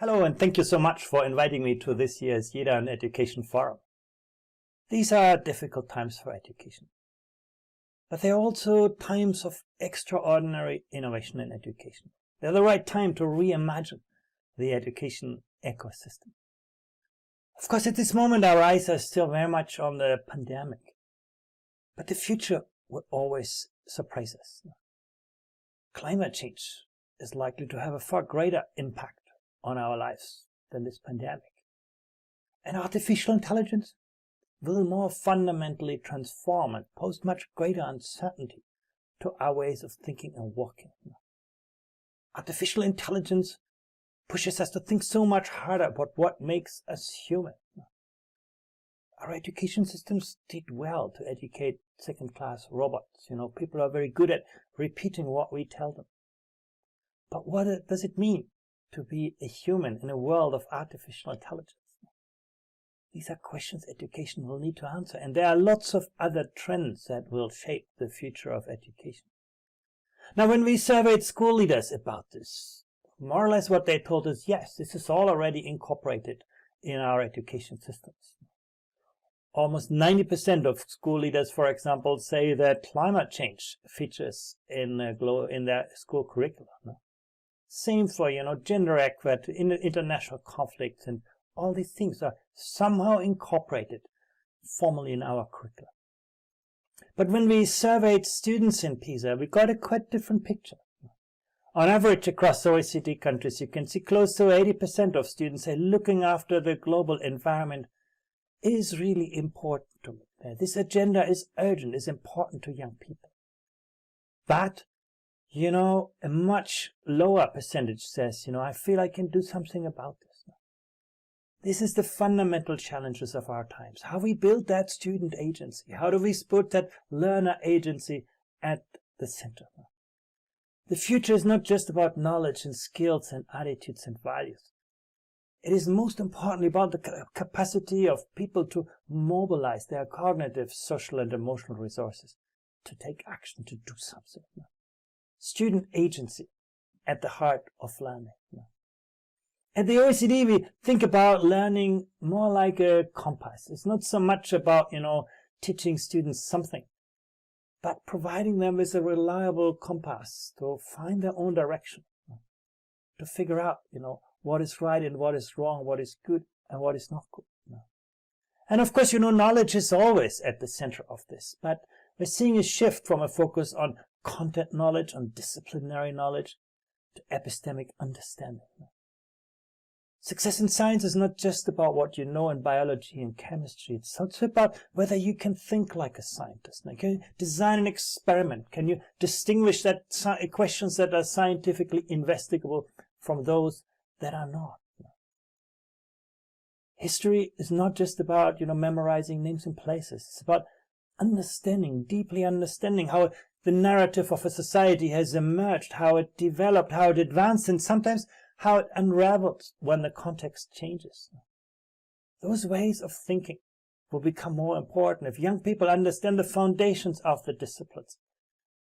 Hello, and thank you so much for inviting me to this year's Yidan Education Forum. These are difficult times for education, but they're also times of extraordinary innovation in education. They're the right time to reimagine the education ecosystem. Of course, at this moment, our eyes are still very much on the pandemic, but the future will always surprise us. Climate change is likely to have a far greater impact on our lives than this pandemic. And artificial intelligence will more fundamentally transform and pose much greater uncertainty to our ways of thinking and working. Artificial intelligence pushes us to think so much harder about what makes us human. Our education systems did well to educate second-class robots. People are very good at repeating what we tell them. But what does it mean to be a human in a world of artificial intelligence? These are questions education will need to answer, and there are lots of other trends that will shape the future of education. Now, when we surveyed school leaders about this, more or less what they told us, yes, this is all already incorporated in our education systems. Almost 90% of school leaders, for example, say that climate change features in their school curriculum. Same for, gender equity, international conflicts, and all these things are somehow incorporated formally in our curriculum. But when we surveyed students in PISA, we got a quite different picture. On average, across OECD countries, you can see close to 80% of students say looking after the global environment is really important to me. This agenda is urgent, is important to young people. But a much lower percentage says, I feel I can do something about this. This is the fundamental challenges of our times. How we build that student agency. How do we put that learner agency at the center? The future is not just about knowledge and skills and attitudes and values. It is most importantly about the capacity of people to mobilize their cognitive, social, and emotional resources to take action, to do something. Student agency at the heart of learning. At the OECD, we think about learning more like a compass. It's not so much about, teaching students something, but providing them with a reliable compass to find their own direction, to figure out, what is right and what is wrong, what is good and what is not good. And of course, knowledge is always at the center of this, but we're seeing a shift from a focus on content knowledge, on disciplinary knowledge, to epistemic understanding. Success in science is not just about what you know in biology and chemistry. It's also about whether you can think like a scientist. Can you design an experiment? Can you distinguish that questions that are scientifically investigable from those that are not? History is not just about, memorizing names and places. It's about understanding, deeply understanding how the narrative of a society has emerged, how it developed, how it advanced, and sometimes how it unravels when the context changes. Those ways of thinking will become more important. If young people understand the foundations of the disciplines,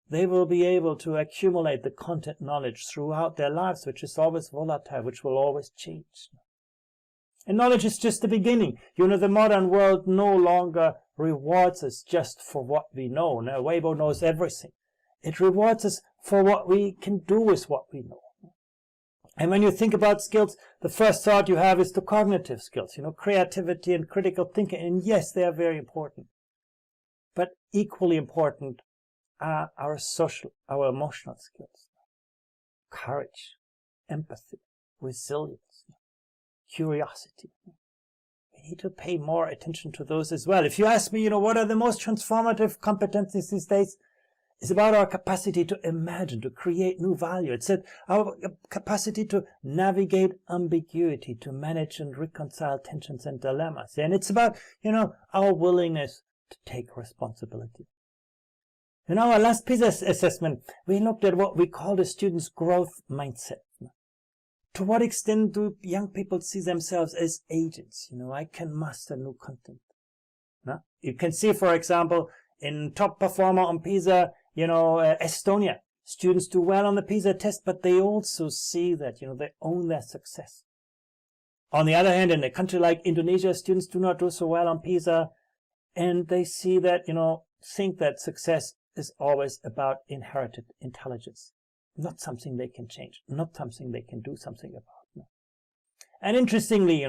they will be able to accumulate the content knowledge throughout their lives, which is always volatile, which will always change. And knowledge is just the beginning. The modern world no longer rewards us just for what we know. Now, Weibo knows everything. It rewards us for what we can do with what we know. And when you think about skills, the first thought you have is the cognitive skills, creativity and critical thinking. And yes, they are very important. But equally important are our social, our emotional skills. Courage, empathy, resilience, curiosity. We need to pay more attention to those as well. If you ask me, what are the most transformative competencies these days? It's about our capacity to imagine, to create new value. It's our capacity to navigate ambiguity, to manage and reconcile tensions and dilemmas. And it's about, our willingness to take responsibility. In our last PISA assessment, we looked at what we call the students' growth mindset. To what extent do young people see themselves as agents? I can master new content. You can see, for example, in top performer on PISA, Estonia. Students do well on the PISA test, but they also see that, they own their success. On the other hand, in a country like Indonesia, students do not do so well on PISA, and they see that, think that success is always about inherited intelligence, not something they can change, not something they can do something about. And interestingly,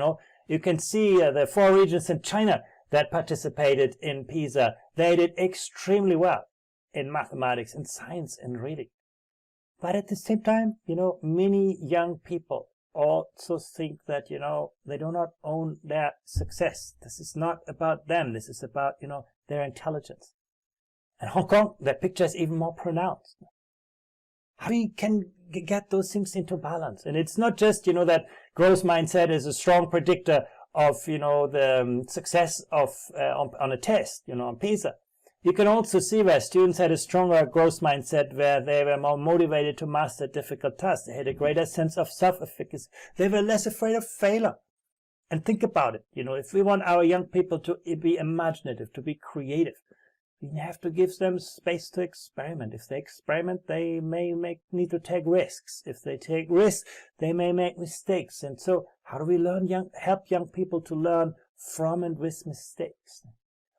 you can see the 4 regions in China that participated in PISA, they did extremely well in mathematics and science and reading. But at the same time, many young people also think that, they do not own their success. This is not about them. This is about, their intelligence. And Hong Kong, that picture is even more pronounced. How we can get those things into balance? And it's not just, that growth mindset is a strong predictor of, the success of on a test, on PISA. You can also see where students had a stronger growth mindset, where they were more motivated to master difficult tasks. They had a greater sense of self-efficacy. They were less afraid of failure. And think about it, if we want our young people to be imaginative, to be creative, we have to give them space to experiment. If they experiment, they may need to take risks. If they take risks, they may make mistakes. And so how do we help young people to learn from and with mistakes?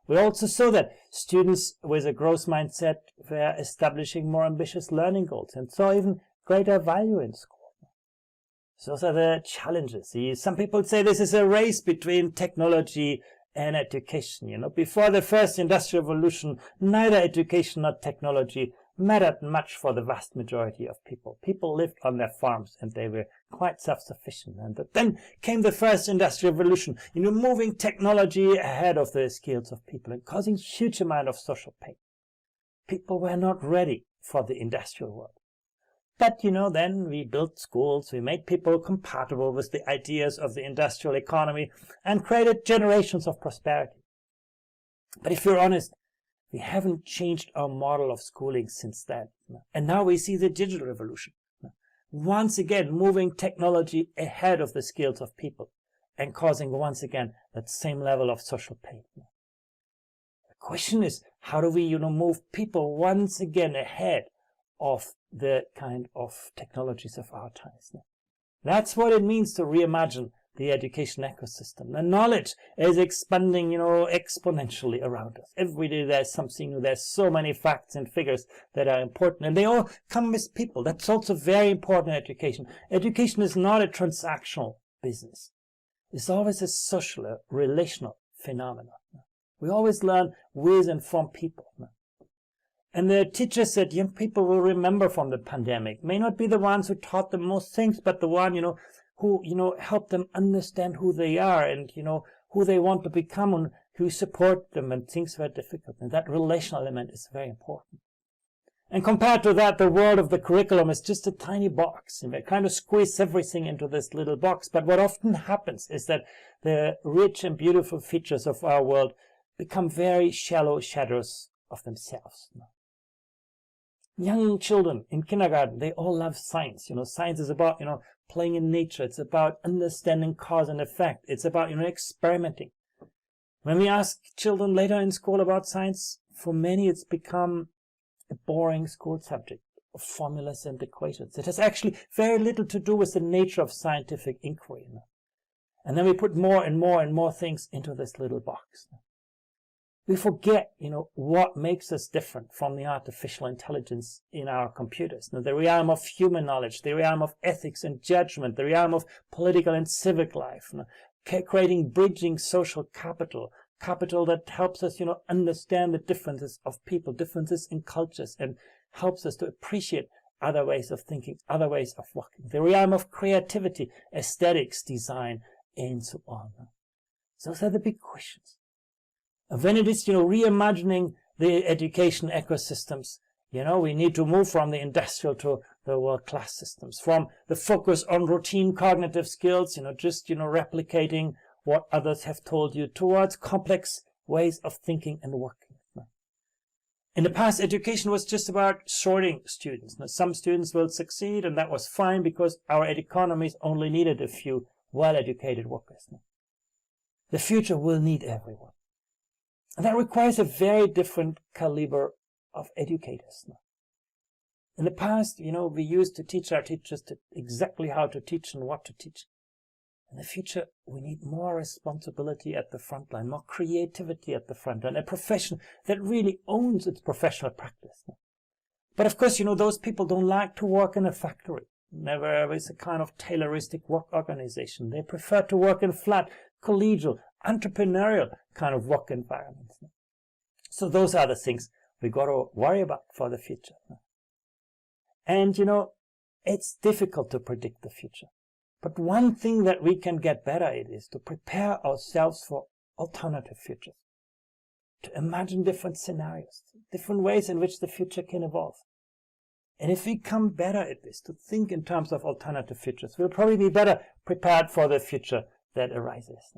We also saw that students with a growth mindset were establishing more ambitious learning goals and saw even greater value in school. So those are the challenges. Some people say this is a race between technology and education. Before the first industrial revolution, neither education nor technology mattered much for the vast majority of people. People lived on their farms and they were quite self-sufficient. And then came the first industrial revolution, moving technology ahead of the skills of people and causing huge amount of social pain. People were not ready for the industrial world. But, then we built schools, we made people compatible with the ideas of the industrial economy and created generations of prosperity. But if you're honest, we haven't changed our model of schooling since then. And now we see the digital revolution. Once again, moving technology ahead of the skills of people and causing once again that same level of social pain. The question is, how do we, move people once again ahead of the kind of technologies of our times? That's what it means to reimagine the education ecosystem. The knowledge is expanding, exponentially around us. Every day there's something new. There's so many facts and figures that are important, and they all come with people. That's also very important in education. Education is not a transactional business. It's always a social, a relational phenomenon. We always learn with and from people. And the teachers that young people will remember from the pandemic may not be the ones who taught them most things, but the one, who, help them understand who they are and, who they want to become and who support them when things were difficult. And that relational element is very important. And compared to that, the world of the curriculum is just a tiny box. And we kind of squeeze everything into this little box. But what often happens is that the rich and beautiful features of our world become very shallow shadows of themselves. Young children in kindergarten, they all love science. Science is about, playing in nature. It's about understanding cause and effect. It's about, experimenting. When we ask children later in school about science, for many it's become a boring school subject of formulas and equations. It has actually very little to do with the nature of scientific inquiry. And then we put more and more and more things into this little box. We forget, what makes us different from the artificial intelligence in our computers. The realm of human knowledge, the realm of ethics and judgment, the realm of political and civic life, creating bridging social capital that helps us, understand the differences of people, differences in cultures, and helps us to appreciate other ways of thinking, other ways of working. The realm of creativity, aesthetics, design, and so on. Those are the big questions. When it is, reimagining the education ecosystems, we need to move from the industrial to the world-class systems, from the focus on routine cognitive skills, just, replicating what others have told you, towards complex ways of thinking and working. In the past, education was just about sorting students. Now, some students will succeed, and that was fine because our economies only needed a few well-educated workers. The future will need everyone. And that requires a very different caliber of educators. In the past, we used to teach our teachers exactly how to teach and what to teach. In the future, we need more responsibility at the front line, more creativity at the front line, a profession that really owns its professional practice. But of course, those people don't like to work in a factory, never with a kind of Tayloristic work organization. They prefer to work in flat, collegial, entrepreneurial kind of work environments. So those are the things we got to worry about for the future. And, it's difficult to predict the future. But one thing that we can get better at is to prepare ourselves for alternative futures, to imagine different scenarios, different ways in which the future can evolve. And if we come better at this, to think in terms of alternative futures, we'll probably be better prepared for the future that arises.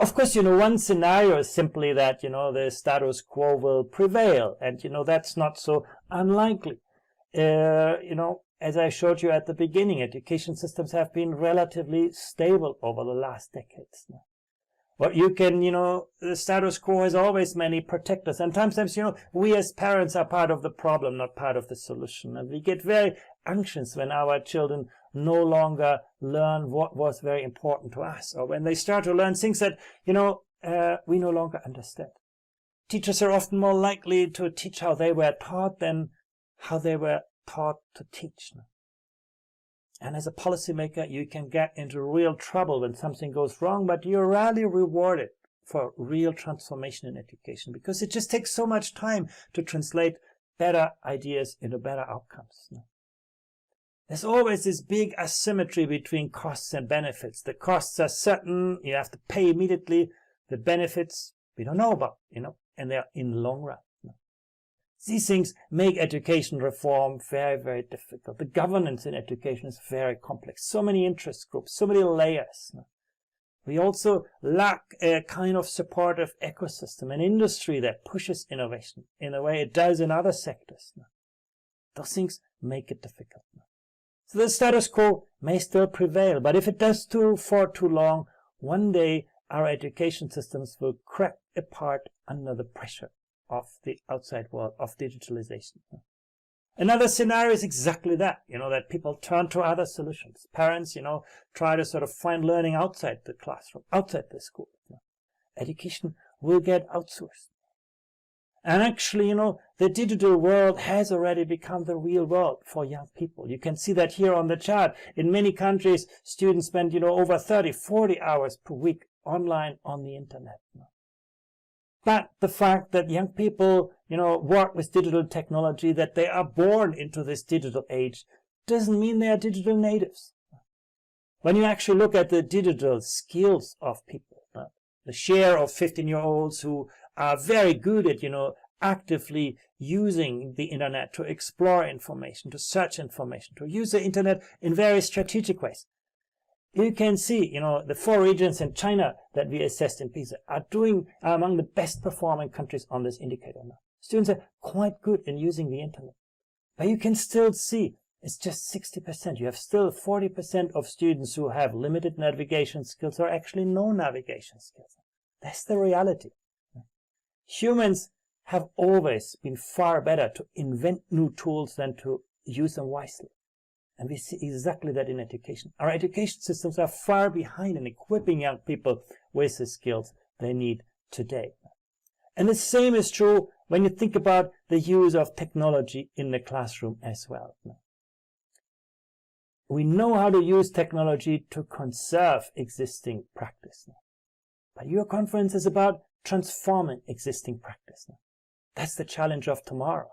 Of course, one scenario is simply that, the status quo will prevail, and, that's not so unlikely. As I showed you at the beginning, education systems have been relatively stable over the last decades. But you can, the status quo has always many protectors. And sometimes, we as parents are part of the problem, not part of the solution. And we get very anxious when our children no longer learn what was very important to us, or when they start to learn things that, we no longer understand. Teachers are often more likely to teach how they were taught than how they were taught to teach. And as a policymaker, you can get into real trouble when something goes wrong, but you're rarely rewarded for real transformation in education, because it just takes so much time to translate better ideas into better outcomes. There's always this big asymmetry between costs and benefits. The costs are certain, you have to pay immediately. The benefits, we don't know about, and they're in the long run. These things make education reform very, very difficult. The governance in education is very complex. So many interest groups, so many layers. We also lack a kind of supportive ecosystem, an industry that pushes innovation in a way it does in other sectors. Those things make it difficult. So the status quo may still prevail, but if it does for too long, one day our education systems will crack apart under the pressure of the outside world, of digitalization. Another scenario is exactly that, that people turn to other solutions. Parents, try to sort of find learning outside the classroom, outside the school. Education will get outsourced. And actually, the digital world has already become the real world for young people. You can see that here on the chart. In many countries, students spend, over 30, 40 hours per week online on the internet. But the fact that young people, work with digital technology, that they are born into this digital age, doesn't mean they are digital natives. When you actually look at the digital skills of people, the share of 15-year-olds who are very good at, actively using the internet to explore information, to search information, to use the internet in very strategic ways. You can see, the 4 regions in China that we assessed in PISA are among the best performing countries on this indicator now. Students are quite good in using the internet. But you can still see it's just 60%. You have still 40% of students who have limited navigation skills or actually no navigation skills. That's the reality. Humans have always been far better to invent new tools than to use them wisely. And we see exactly that in education. Our education systems are far behind in equipping young people with the skills they need today. And the same is true when you think about the use of technology in the classroom as well. We know how to use technology to conserve existing practice. But your conference is about transforming existing practice. That's the challenge of tomorrow.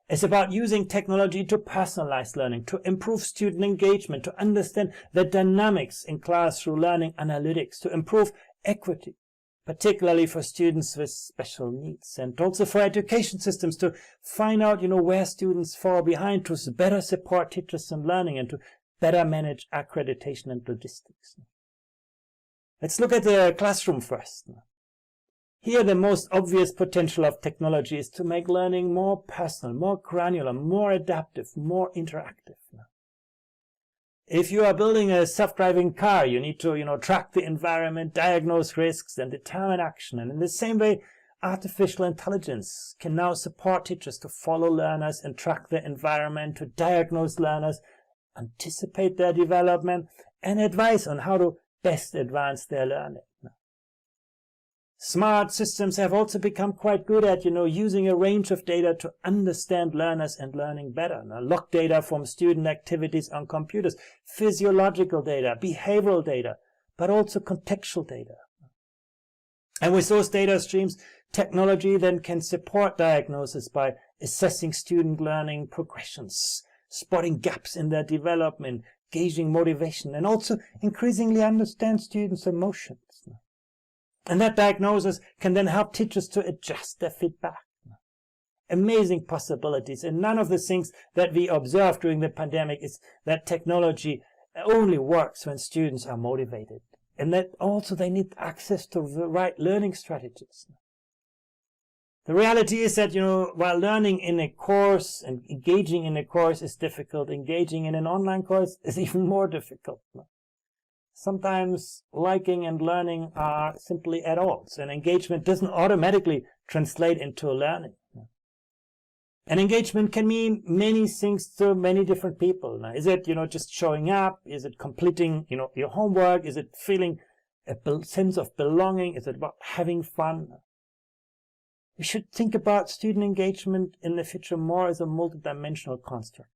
It's about using technology to personalize learning, to improve student engagement, to understand the dynamics in class through learning analytics, to improve equity, particularly for students with special needs, and also for education systems to find out, where students fall behind, to better support teachers in learning and to better manage accreditation and logistics. Let's look at the classroom first. Here, the most obvious potential of technology is to make learning more personal, more granular, more adaptive, more interactive. If you are building a self-driving car, you need to, track the environment, diagnose risks, and determine action. And in the same way, artificial intelligence can now support teachers to follow learners and track the environment, to diagnose learners, anticipate their development, and advise on how to best advance their learning. Smart systems have also become quite good at, using a range of data to understand learners and learning better. Log data from student activities on computers, physiological data, behavioral data, but also contextual data. And with those data streams, technology then can support diagnosis by assessing student learning progressions, spotting gaps in their development, gauging motivation, and also increasingly understand students' emotions. And that diagnosis can then help teachers to adjust their feedback. Amazing possibilities. And none of the things that we observed during the pandemic is that technology only works when students are motivated. And that also they need access to the right learning strategies. The reality is that, while learning in a course and engaging in a course is difficult, engaging in an online course is even more difficult. Sometimes liking and learning are simply at odds, and engagement doesn't automatically translate into learning. And engagement can mean many things to many different people. Now, is it, just showing up? Is it completing, your homework? Is it feeling a sense of belonging? Is it about having fun? We should think about student engagement in the future more as a multidimensional construct.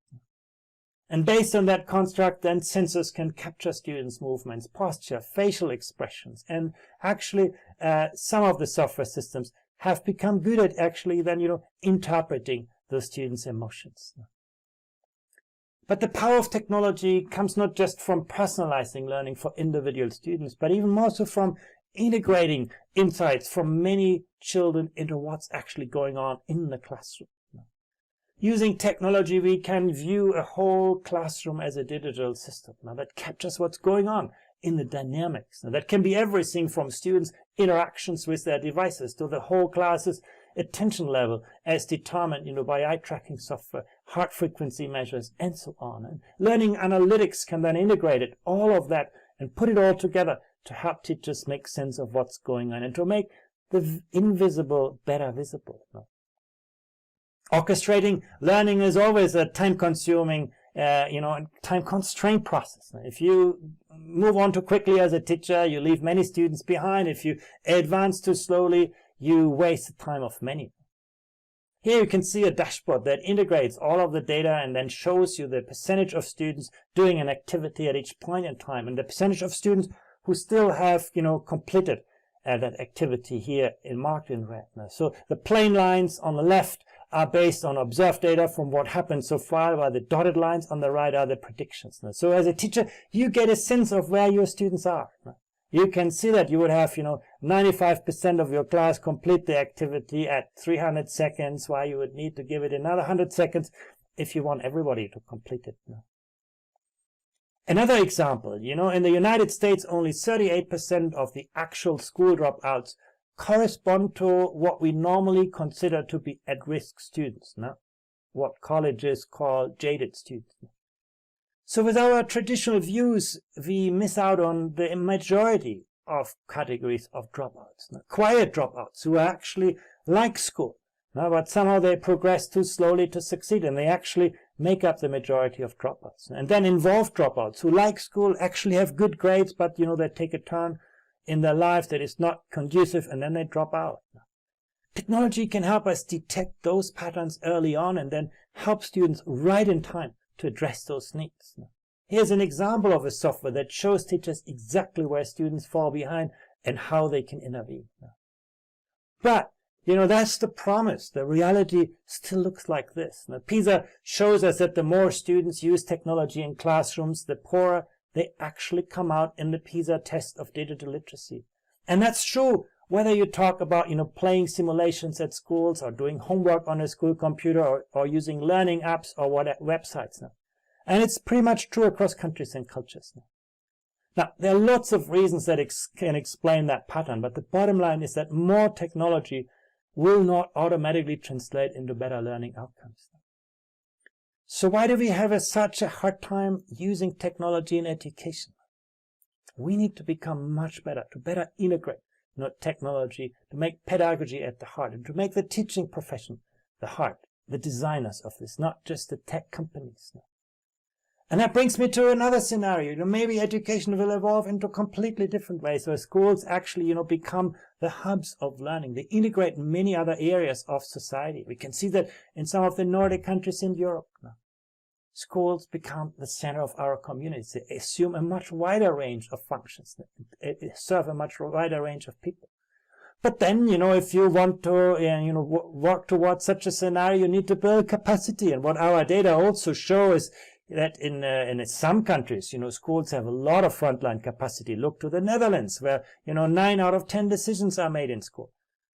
And based on that construct, then sensors can capture students' movements, posture, facial expressions. And actually, some of the software systems have become good at actually then, interpreting those students' emotions. But the power of technology comes not just from personalizing learning for individual students, but even more so from integrating insights from many children into what's actually going on in the classroom. Using technology, we can view a whole classroom as a digital system that captures what's going on in the dynamics. That can be everything from students' interactions with their devices to the whole class's attention level as determined by eye tracking software, heart frequency measures, and so on. And learning analytics can then integrate all of that and put it all together to help teachers make sense of what's going on and to make the invisible better visible. Orchestrating learning is always a time-consuming, time-constrained process. If you move on too quickly as a teacher, you leave many students behind. If you advance too slowly, you waste the time of many. Here you can see a dashboard that integrates all of the data and then shows you the percentage of students doing an activity at each point in time and the percentage of students who still have, completed that activity here marked in red. So the plain lines on the left are based on observed data from what happened so far, while the dotted lines on the right are the predictions. So as a teacher, you get a sense of where your students are. You can see that you would have, 95% of your class complete the activity at 300 seconds, while you would need to give it another 100 seconds if you want everybody to complete it. Another example, in the United States, only 38% of the actual school dropouts correspond to what we normally consider to be at-risk students, what colleges call jaded students. So with our traditional views, we miss out on the majority of categories of dropouts, quiet dropouts who actually like school, but somehow they progress too slowly to succeed, and they actually make up the majority of dropouts. And then involved dropouts who like school, actually have good grades, but they take a turn in their life that is not conducive, and then they drop out. Technology can help us detect those patterns early on and then help students right in time to address those needs. Here's an example of a software that shows teachers exactly where students fall behind and how they can intervene. But, that's the promise. The reality still looks like this. PISA shows us that the more students use technology in classrooms, the poorer they actually come out in the PISA test of digital literacy. And that's true whether you talk about, playing simulations at schools or doing homework on a school computer or using learning apps or websites now. And it's pretty much true across countries and cultures now. Now, there are lots of reasons that can explain that pattern, but the bottom line is that more technology will not automatically translate into better learning outcomes. So why do we have such a hard time using technology in education? We need to become much better, to better integrate technology, to make pedagogy at the heart, and to make the teaching profession the heart, the designers of this, not just the tech companies. And that brings me to another scenario. Maybe education will evolve into completely different ways, where schools actually, become the hubs of learning. They integrate many other areas of society. We can see that in some of the Nordic countries in Europe now. Schools become the center of our communities. They assume a much wider range of functions. They serve a much wider range of people. But then, if you want to, work towards such a scenario, you need to build capacity. And what our data also show is that in some countries, schools have a lot of frontline capacity. Look to the Netherlands, where, 9 out of 10 decisions are made in school.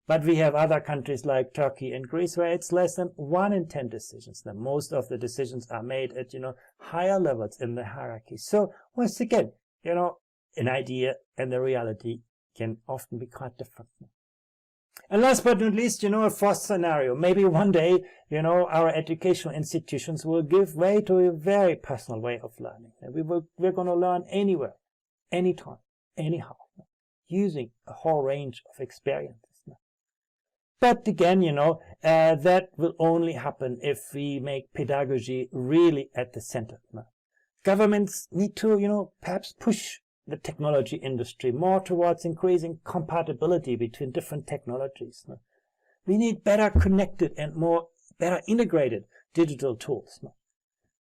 But we have other countries like Turkey and Greece where it's less than 1 in 10 decisions. Then most of the decisions are made at, higher levels in the hierarchy. So once again, an idea and the reality can often be quite different. And last but not least, a fourth scenario. Maybe one day, our educational institutions will give way to a very personal way of learning. And we're going to learn anywhere, anytime, anyhow, using a whole range of experiences. But again, that will only happen if we make pedagogy really at the center. Governments need to, perhaps push the technology industry more towards increasing compatibility between different technologies. We need better connected and better integrated digital tools.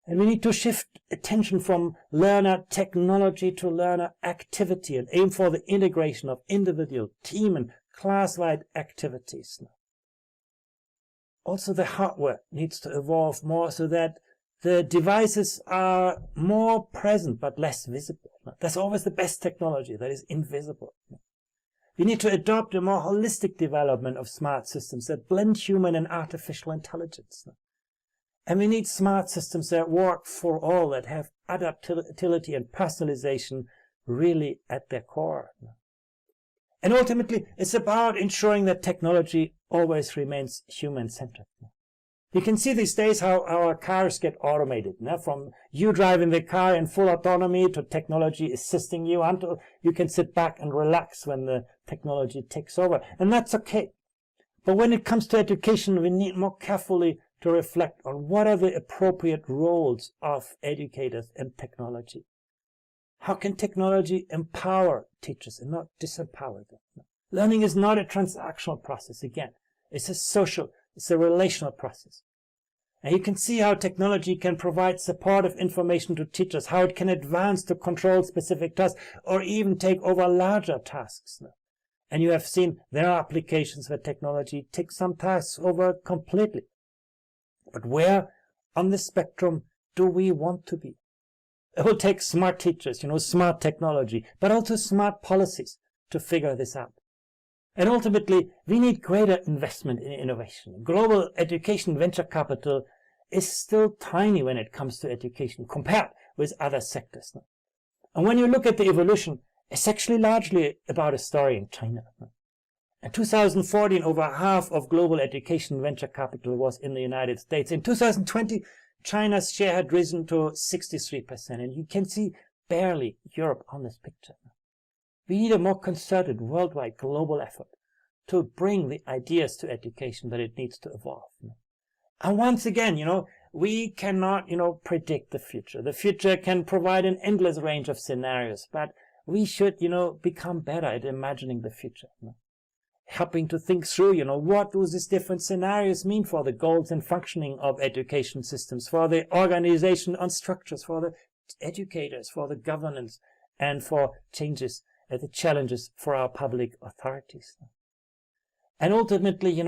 And we need to shift attention from learner technology to learner activity and aim for the integration of individual, team, and class-wide activities. Also, the hardware needs to evolve more so that the devices are more present but less visible. That's always the best technology that is invisible. We need to adopt a more holistic development of smart systems that blend human and artificial intelligence. And we need smart systems that work for all, that have adaptability and personalization really at their core. And ultimately, it's about ensuring that technology always remains human-centered. You can see these days how our cars get automated, from you driving the car in full autonomy to technology assisting you until you can sit back and relax when the technology takes over. And that's okay. But when it comes to education, we need more carefully to reflect on what are the appropriate roles of educators and technology. How can technology empower teachers and not disempower them? Learning is not a transactional process. Again, it's a social, it's a relational process. And you can see how technology can provide supportive information to teachers, how it can advance to control specific tasks or even take over larger tasks. And you have seen there are applications where technology takes some tasks over completely. But where on the spectrum do we want to be? It will take smart teachers, smart technology, but also smart policies to figure this out. And ultimately, we need greater investment in innovation. Global education venture capital is still tiny when it comes to education compared with other sectors. And when you look at the evolution, it's actually largely about a story in China. In 2014, over half of global education venture capital was in the United States. In 2020, China's share had risen to 63%, and you can see barely Europe on this picture. We need a more concerted, worldwide, global effort to bring the ideas to education, but it needs to evolve. And once again, we cannot, predict the future. The future can provide an endless range of scenarios, but we should, become better at imagining the future. Helping to think through, what do these different scenarios mean for the goals and functioning of education systems, for the organization and structures, for the educators, for the governance, and for changes, the challenges for our public authorities. And ultimately,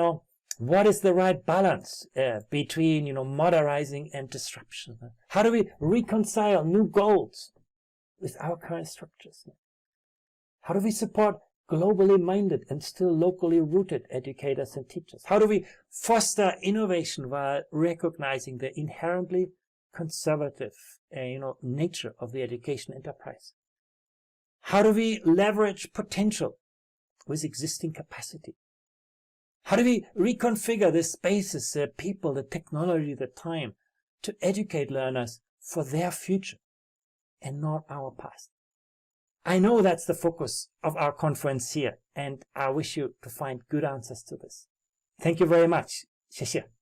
what is the right balance between, modernizing and disruption? How do we reconcile new goals with our current structures? How do we support globally minded and still locally rooted educators and teachers? How do we foster innovation while recognizing the inherently conservative, nature of the education enterprise? How do we leverage potential with existing capacity? How do we reconfigure the spaces, the people, the technology, the time to educate learners for their future and not our past? I know that's the focus of our conference here, and I wish you to find good answers to this. Thank you very much. 谢谢。